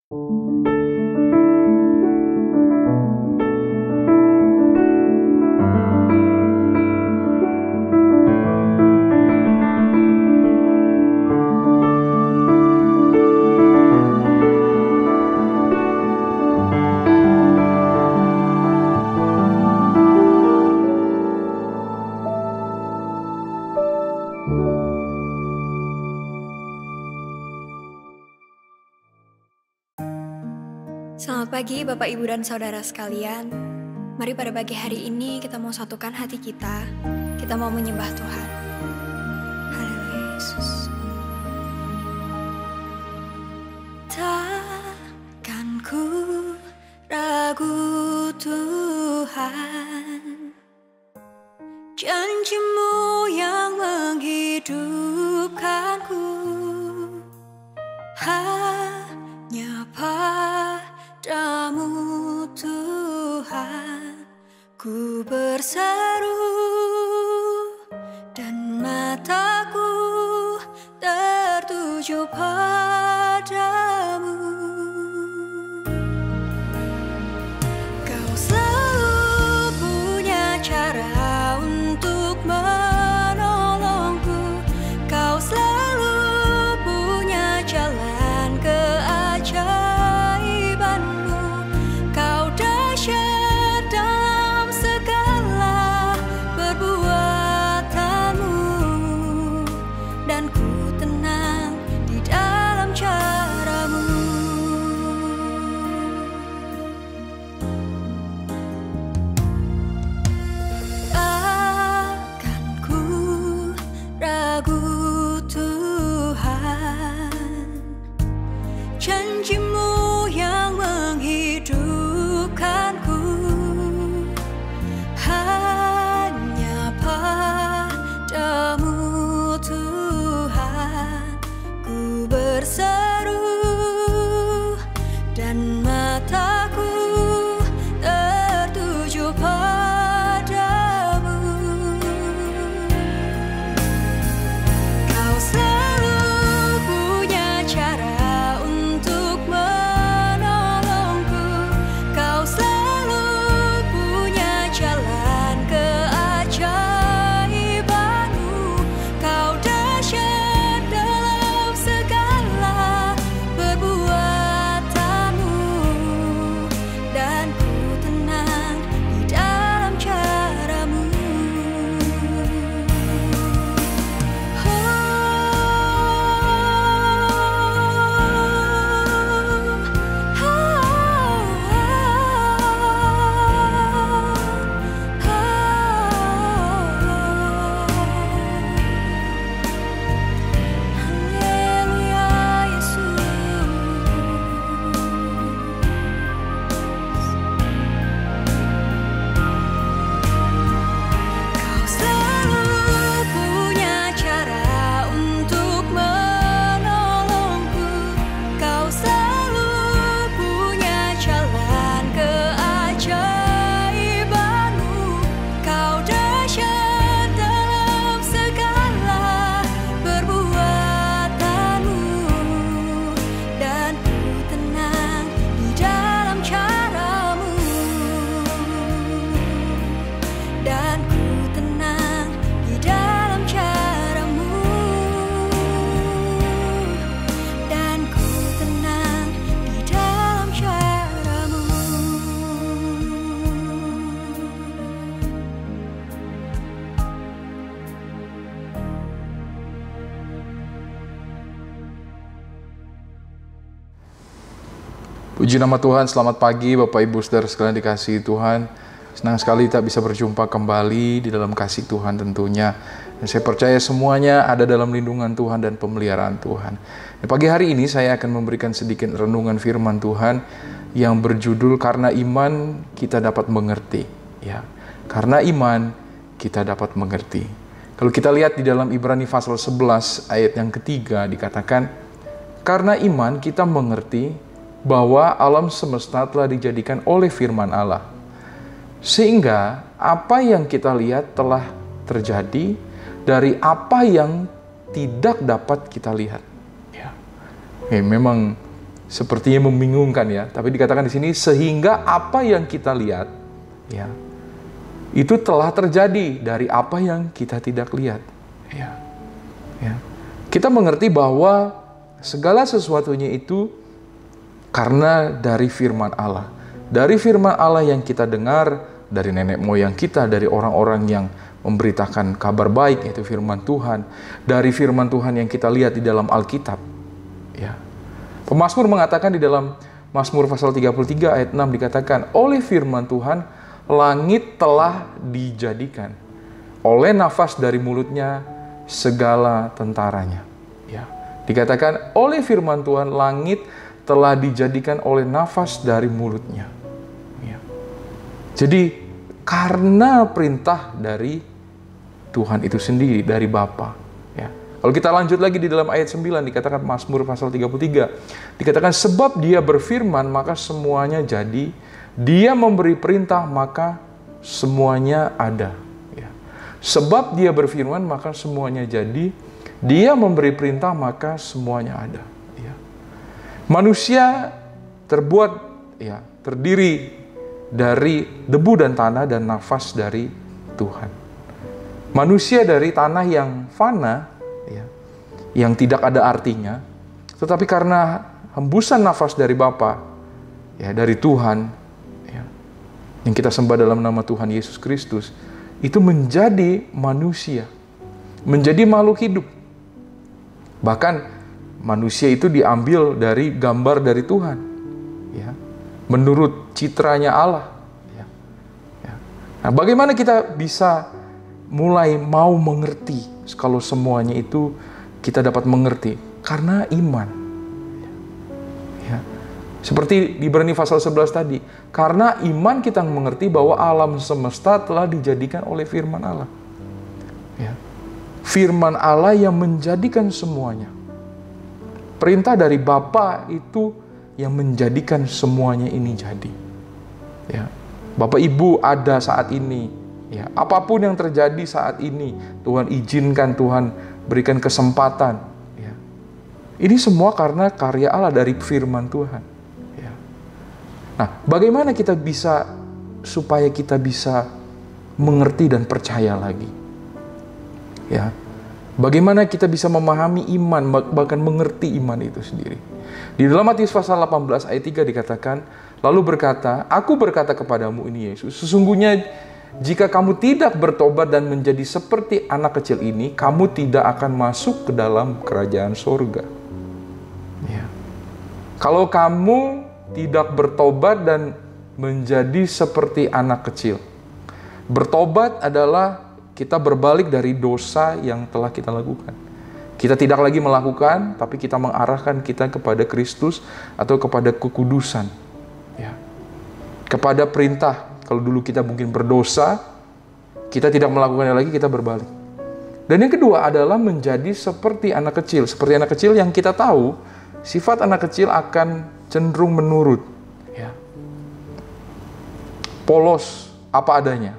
Selamat pagi Bapak, Ibu, dan Saudara sekalian. Mari pada pagi hari ini kita mau satukan hati kita. Kita mau menyembah Tuhan. Haleluya Yesus. Takkan ku ragu Tuhan, janji-Mu yang menghidupkanku. Hanya Padamu Tuhan ku berseru, dan mataku tertuju padamu. Kau selalu punya cara untuk menolongku. Kau selalu punya jalan keajaiban. Janji-Mu yang menghidupkanku. Hanya Padamu Tuhan ku berseru, dan mataku tertuju padamu. Kau selalu punya cara Puji nama Tuhan, selamat pagi Bapak Ibu Saudara sekalian dikasihi Tuhan. Senang sekali kita bisa berjumpa kembali di dalam kasih Tuhan tentunya. Dan saya percaya semuanya ada dalam lindungan Tuhan dan pemeliharaan Tuhan. Di pagi hari ini saya akan memberikan sedikit renungan firman Tuhan yang berjudul Karena Iman Kita Dapat Mengerti. Ya, karena iman kita dapat mengerti. Kalau kita lihat di dalam Ibrani pasal 11 ayat yang ketiga dikatakan, karena iman kita mengerti bahwa alam semesta telah dijadikan oleh firman Allah. Sehingga apa yang kita lihat telah terjadi dari apa yang tidak dapat kita lihat. Ya. Memang sepertinya membingungkan ya. Tapi dikatakan di sini sehingga apa yang kita lihat ya itu telah terjadi dari apa yang kita tidak lihat. Ya. Ya. Kita mengerti bahwa segala sesuatunya itu karena dari firman Allah. Dari firman Allah yang kita dengar, dari nenek moyang kita, dari orang-orang yang memberitakan kabar baik, yaitu firman Tuhan. Dari firman Tuhan yang kita lihat di dalam Alkitab. Ya. Pemazmur mengatakan di dalam Mazmur pasal 33 ayat 6 dikatakan, oleh firman Tuhan, langit telah dijadikan. Oleh nafas dari mulutnya, segala tentaranya. Ya. Dikatakan, oleh firman Tuhan, langit telah dijadikan oleh nafas dari mulutnya. Ya. Jadi, karena perintah dari Tuhan itu sendiri, dari Bapa. Ya. Kalau kita lanjut lagi di dalam ayat 9, dikatakan Mazmur pasal 33, dikatakan, sebab dia berfirman, maka semuanya jadi. Dia memberi perintah, maka semuanya ada. Ya. Sebab dia berfirman, maka semuanya jadi. Dia memberi perintah, maka semuanya ada. Ya. Manusia terbuat, ya, terdiri dari debu dan tanah dan nafas dari Tuhan. Manusia dari tanah yang fana, ya, yang tidak ada artinya, tetapi karena hembusan nafas dari Bapa, ya, dari Tuhan, ya, yang kita sembah dalam nama Tuhan Yesus Kristus, itu menjadi manusia, menjadi makhluk hidup. Bahkan manusia itu diambil dari gambar dari Tuhan, ya, menurut citranya Allah. Ya. Ya. Nah, bagaimana kita bisa mulai mau mengerti kalau semuanya itu kita dapat mengerti? Karena iman. Ya. Seperti di Ibrani pasal 11 tadi, karena iman kita mengerti bahwa alam semesta telah dijadikan oleh firman Allah. Ya. Firman Allah yang menjadikan semuanya. Perintah dari Bapa itu yang menjadikan semuanya ini jadi. Ya. Bapak Ibu ada saat ini. Ya. Apapun yang terjadi saat ini, Tuhan izinkan, Tuhan berikan kesempatan. Ya. Ini semua karena karya Allah dari firman Tuhan. Ya. Nah, bagaimana kita bisa supaya kita bisa mengerti dan percaya lagi? Ya. Bagaimana kita bisa memahami iman, bahkan mengerti iman itu sendiri? Di dalam Matius pasal 18 ayat 3 dikatakan, lalu berkata, aku berkata kepadamu ini Yesus, sesungguhnya jika kamu tidak bertobat dan menjadi seperti anak kecil ini, kamu tidak akan masuk ke dalam kerajaan surga. Ya. Kalau kamu tidak bertobat dan menjadi seperti anak kecil. Bertobat adalah kita berbalik dari dosa yang telah kita lakukan. Kita tidak lagi melakukan, tapi kita mengarahkan kita kepada Kristus atau kepada kekudusan. Ya. Kepada perintah. Kalau dulu kita mungkin berdosa, kita tidak melakukannya lagi, kita berbalik. Dan yang kedua adalah menjadi seperti anak kecil. Seperti anak kecil yang kita tahu, sifat anak kecil akan cenderung menurut. Ya. Polos, apa adanya.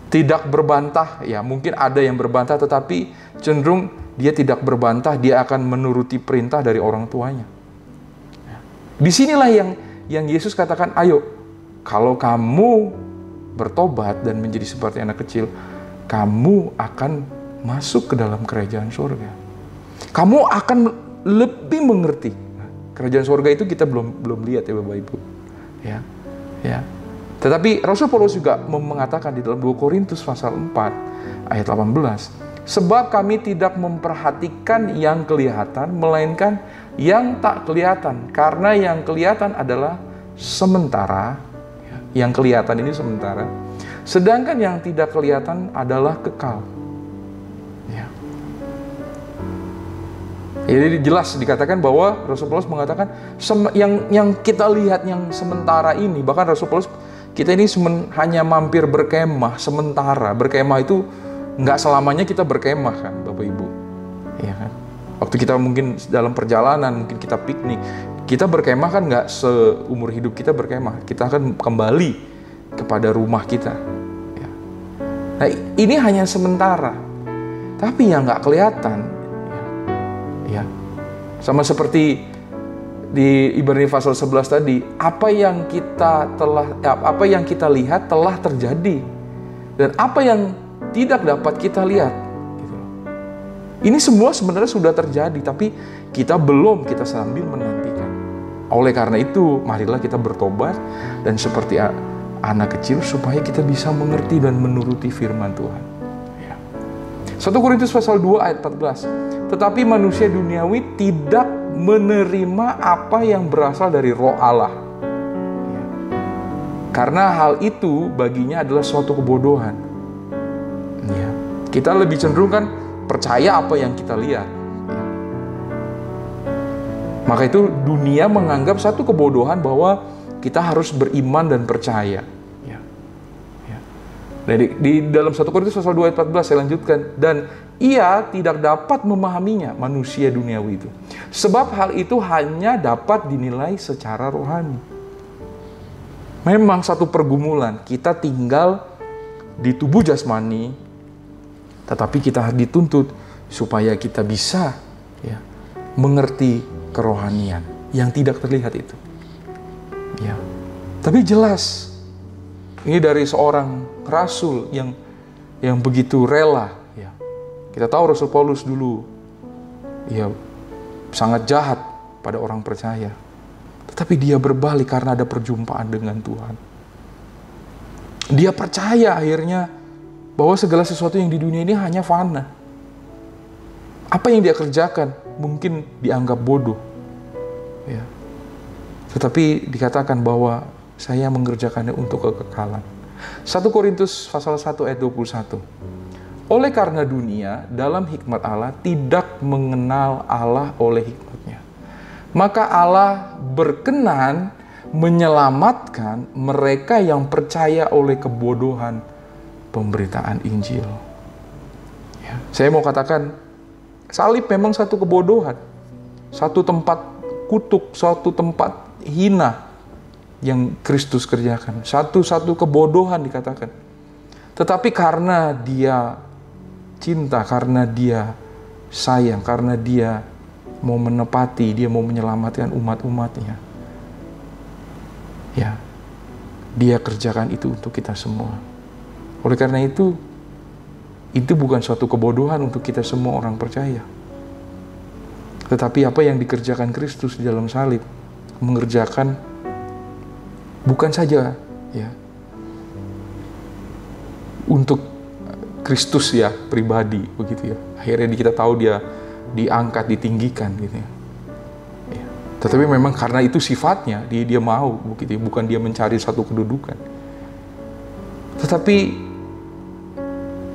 Tidak berbantah, ya mungkin ada yang berbantah, tetapi cenderung dia tidak berbantah, dia akan menuruti perintah dari orang tuanya. Disinilah yang Yesus katakan, ayo, kalau kamu bertobat dan menjadi seperti anak kecil, kamu akan masuk ke dalam kerajaan surga. Kamu akan lebih mengerti. Kerajaan surga itu kita belum lihat ya Bapak Ibu. Ya, ya. Tetapi Rasul Paulus juga mengatakan di dalam 2 Korintus pasal 4 ayat 18, sebab kami tidak memperhatikan yang kelihatan, melainkan yang tak kelihatan. Karena yang kelihatan adalah sementara, yang kelihatan ini sementara, sedangkan yang tidak kelihatan adalah kekal. Ya. Jadi jelas dikatakan bahwa Rasul Paulus mengatakan yang kita lihat yang sementara ini, bahkan Rasul Paulus, kita ini hanya mampir berkemah sementara. Berkemah itu nggak selamanya kita berkemah kan, Bapak Ibu. Ya kan? Waktu kita mungkin dalam perjalanan, mungkin kita piknik, kita berkemah kan nggak seumur hidup kita berkemah. Kita akan kembali kepada rumah kita. Ya. Nah, ini hanya sementara. Tapi yang nggak kelihatan, ya, sama seperti di Ibrani pasal 11 tadi, apa yang kita lihat telah terjadi, dan apa yang tidak dapat kita lihat. Gitu loh. Ini semua sebenarnya sudah terjadi, tapi kita sambil menantikan. Oleh karena itu, marilah kita bertobat dan seperti anak kecil supaya kita bisa mengerti dan menuruti firman Tuhan. 1 Korintus pasal 2 ayat 14. Tetapi manusia duniawi tidak menerima apa yang berasal dari Roh Allah. Karena hal itu baginya adalah suatu kebodohan. Kita lebih cenderung kan percaya apa yang kita lihat. Maka itu dunia menganggap satu kebodohan bahwa kita harus beriman dan percaya. Di dalam 1 Korintus pasal 2 ayat 14 saya lanjutkan. Dan ia tidak dapat memahaminya, manusia duniawi itu. Sebab hal itu hanya dapat dinilai secara rohani. Memang satu pergumulan, kita tinggal di tubuh jasmani, tetapi kita dituntut supaya kita bisa mengerti kerohanian yang tidak terlihat itu. Tapi jelas, ini dari seorang rasul yang begitu rela. Kita tahu Rasul Paulus dulu sangat jahat pada orang percaya. Tetapi dia berbalik karena ada perjumpaan dengan Tuhan. Dia percaya akhirnya bahwa segala sesuatu yang di dunia ini hanya fana. Apa yang dia kerjakan mungkin dianggap bodoh. Tetapi dikatakan bahwa saya mengerjakannya untuk kekekalan. 1 Korintus pasal 1 ayat 21. Oleh karena dunia dalam hikmat Allah tidak mengenal Allah oleh hikmatnya, maka Allah berkenan menyelamatkan mereka yang percaya oleh kebodohan pemberitaan Injil. Saya mau katakan, salib memang satu kebodohan, satu tempat kutuk, suatu tempat hina yang Kristus kerjakan, satu kebodohan dikatakan. Tetapi karena dia cinta, karena dia sayang, karena dia mau menepati, dia mau menyelamatkan umat-umatnya, dia kerjakan itu untuk kita semua. Oleh karena itu bukan suatu kebodohan untuk kita semua orang percaya. Tetapi apa yang dikerjakan Kristus di dalam salib, mengerjakan bukan saja untuk Kristus pribadi begitu Akhirnya kita tahu dia diangkat, ditinggikan gitu Tetapi memang karena itu sifatnya, dia mau begitu bukan dia mencari satu kedudukan. Tetapi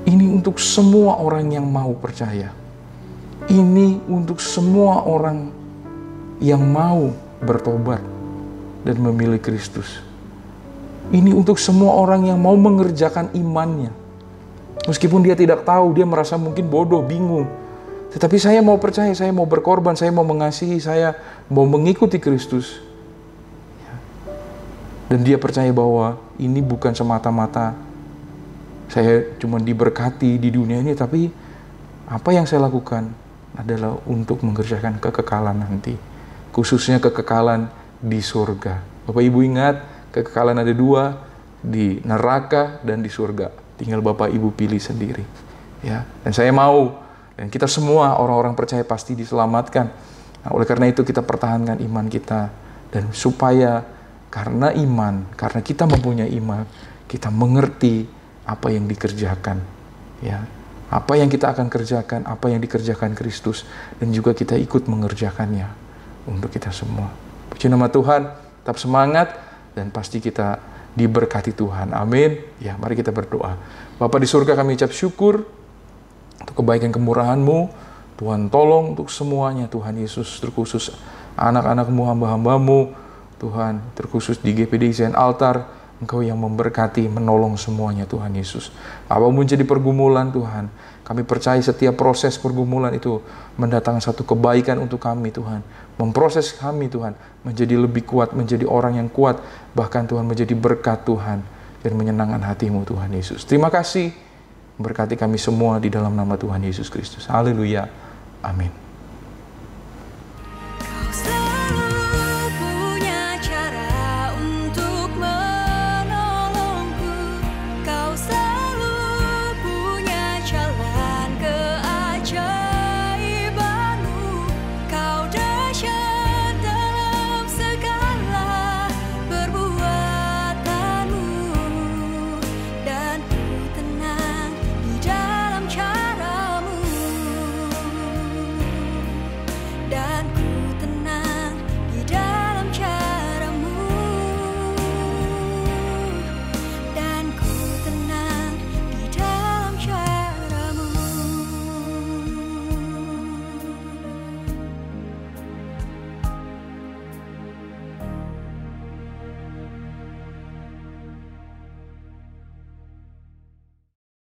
ini untuk semua orang yang mau percaya. Ini untuk semua orang yang mau bertobat dan memilih Kristus. Ini untuk semua orang yang mau mengerjakan imannya. Meskipun dia tidak tahu, dia merasa mungkin bodoh, bingung. Tetapi saya mau percaya, saya mau berkorban, saya mau mengasihi, saya mau mengikuti Kristus. Dan dia percaya bahwa ini bukan semata-mata saya cuma diberkati di dunia ini, tapi apa yang saya lakukan adalah untuk mengerjakan kekekalan nanti. Khususnya kekekalan di surga. Bapak Ibu ingat, kekekalan ada dua, di neraka dan di surga. Tinggal Bapak Ibu pilih sendiri. Dan saya mau, dan kita semua orang-orang percaya pasti diselamatkan. Oleh karena itu kita pertahankan iman kita. Dan supaya karena iman, karena kita mempunyai iman, kita mengerti apa yang dikerjakan. Apa yang kita akan kerjakan, apa yang dikerjakan Kristus. Dan juga kita ikut mengerjakannya untuk kita semua. Puji nama Tuhan, tetap semangat, dan pasti kita diberkati Tuhan. Amin. Mari kita berdoa. Bapa di surga, kami ucap syukur untuk kebaikan kemurahan-Mu. Tuhan tolong untuk semuanya, Tuhan Yesus, terkhusus anak-anak-Mu, hamba-hamba-Mu, Tuhan, terkhusus di GPD Zion Altar, Engkau yang memberkati, menolong semuanya, Tuhan Yesus. Apapun jadi pergumulan, Tuhan, kami percaya setiap proses pergumulan itu mendatangkan satu kebaikan untuk kami, Tuhan. Memproses kami, Tuhan, menjadi lebih kuat, menjadi orang yang kuat, bahkan Tuhan menjadi berkat, Tuhan, dan menyenangkan hati-Mu, Tuhan Yesus. Terima kasih, berkati kami semua di dalam nama Tuhan Yesus Kristus. Haleluya. Amin.